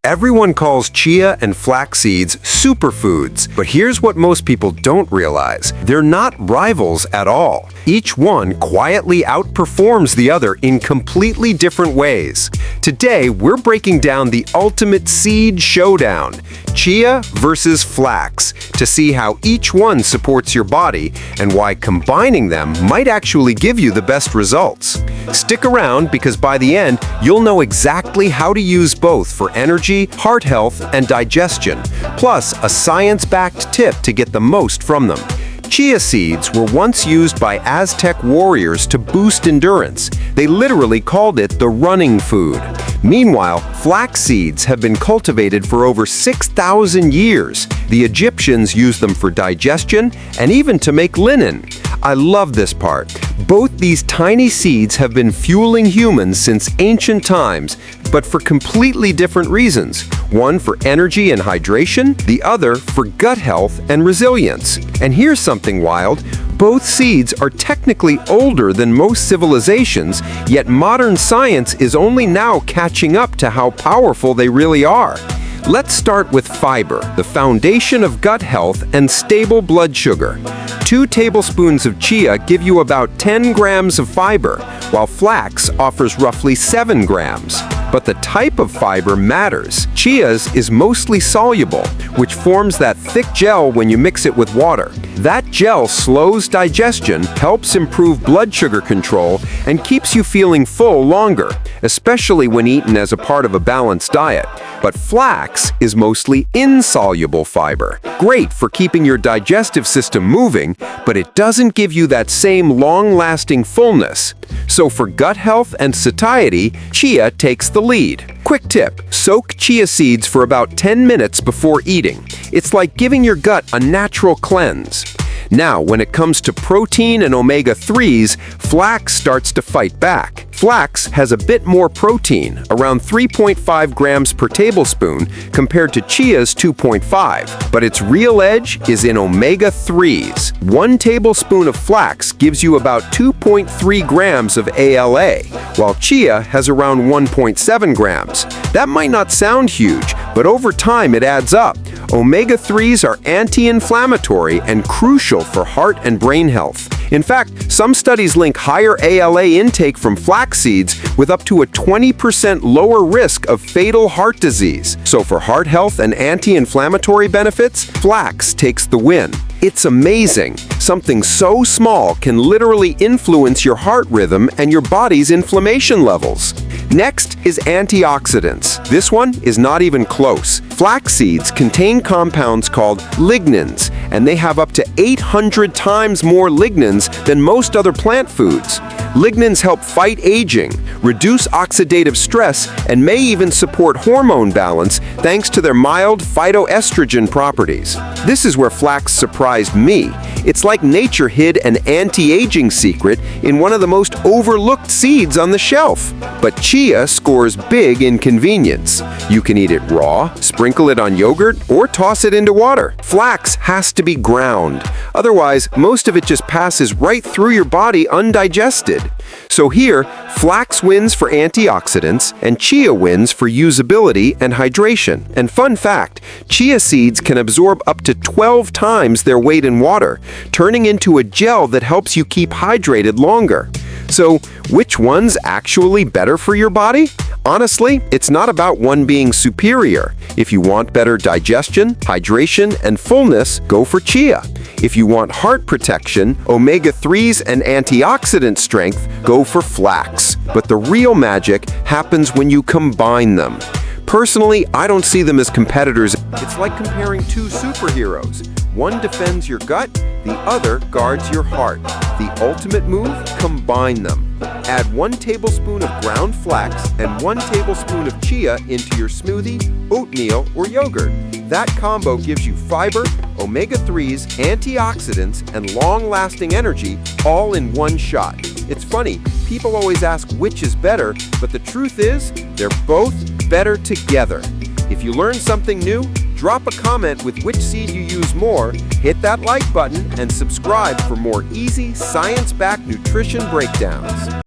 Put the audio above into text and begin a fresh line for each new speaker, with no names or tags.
Everyone calls chia and flax seeds superfoods, but here's what most people don't realize. They're not rivals at all. Each one quietly outperforms the other in completely different ways. Today, we're breaking down the ultimate seed showdown, chia versus flax, to see how each one supports your body and why combining them might actually give you the best results. Stick around because by the end, you'll know exactly how to use both for energy, heart health, and digestion, plus a science-backed tip to get the most from them. Chia seeds were once used by Aztec warriors to boost endurance. They literally called it the running food. Meanwhile, flax seeds have been cultivated for over 6,000 years. The Egyptians used them for digestion and even to make linen. I love this part. Both these tiny seeds have been fueling humans since ancient times, but for completely different reasons. One for energy and hydration, the other for gut health and resilience. And here's something wild. Both seeds are technically older than most civilizations, yet modern science is only now catching up to how powerful they really are. Let's start with fiber, the foundation of gut health and stable blood sugar. 2 tablespoons of chia give you about 10 grams of fiber, while flax offers roughly 7 grams. But the type of fiber matters. Chia's is mostly soluble, which forms that thick gel when you mix it with water. That gel slows digestion, helps improve blood sugar control, and keeps you feeling full longer, especially when eaten as a part of a balanced diet. But flax is mostly insoluble fiber. Great for keeping your digestive system moving, but it doesn't give you that same long-lasting fullness. So for gut health and satiety, chia takes the lead. Quick tip, soak chia seeds for about 10 minutes before eating. It's like giving your gut a natural cleanse. Now, when it comes to protein and omega-3s, flax starts to fight back. Flax has a bit more protein, around 3.5 grams per tablespoon, compared to chia's 2.5. But its real edge is in omega-3s. 1 tablespoon of flax gives you about 2.3 grams of ALA, while chia has around 1.7 grams. That might not sound huge, but over time it adds up. Omega-3s are anti-inflammatory and crucial for heart and brain health. In fact, some studies link higher ALA intake from flax seeds with up to a 20% lower risk of fatal heart disease. So for heart health and anti-inflammatory benefits, flax takes the win. It's amazing. Something so small can literally influence your heart rhythm and your body's inflammation levels. Next is antioxidants. This one is not even close. Flax seeds contain compounds called lignans, and they have up to 800 times more lignans than most other plant foods. Lignans help fight aging, reduce oxidative stress, and may even support hormone balance thanks to their mild phytoestrogen properties. This is where flax surprised me. It's like nature hid an anti-aging secret in one of the most overlooked seeds on the shelf. But chia scores big in convenience. You can eat it raw, sprinkle it on yogurt, or toss it into water. Flax has to be ground. Otherwise, most of it just passes right through your body undigested. So here, flax wins for antioxidants and chia wins for usability and hydration. And fun fact, chia seeds can absorb up to 12 times their weight in water, turning into a gel that helps you keep hydrated longer. So, which one's actually better for your body? Honestly, it's not about one being superior. If you want better digestion, hydration, and fullness, go for chia. If you want heart protection, omega-3s, and antioxidant strength, go for flax. But the real magic happens when you combine them. Personally, I don't see them as competitors. It's like comparing 2 superheroes. One defends your gut, the other guards your heart. The ultimate move? Combine them. Add 1 tablespoon of ground flax and 1 tablespoon of chia into your smoothie, oatmeal, or yogurt. That combo gives you fiber, omega-3s, antioxidants, and long-lasting energy all in one shot. It's funny, people always ask which is better, but the truth is, they're both better together. If you learned something new, drop a comment with which seed you use more, hit that like button, and subscribe for more easy, science-backed nutrition breakdowns.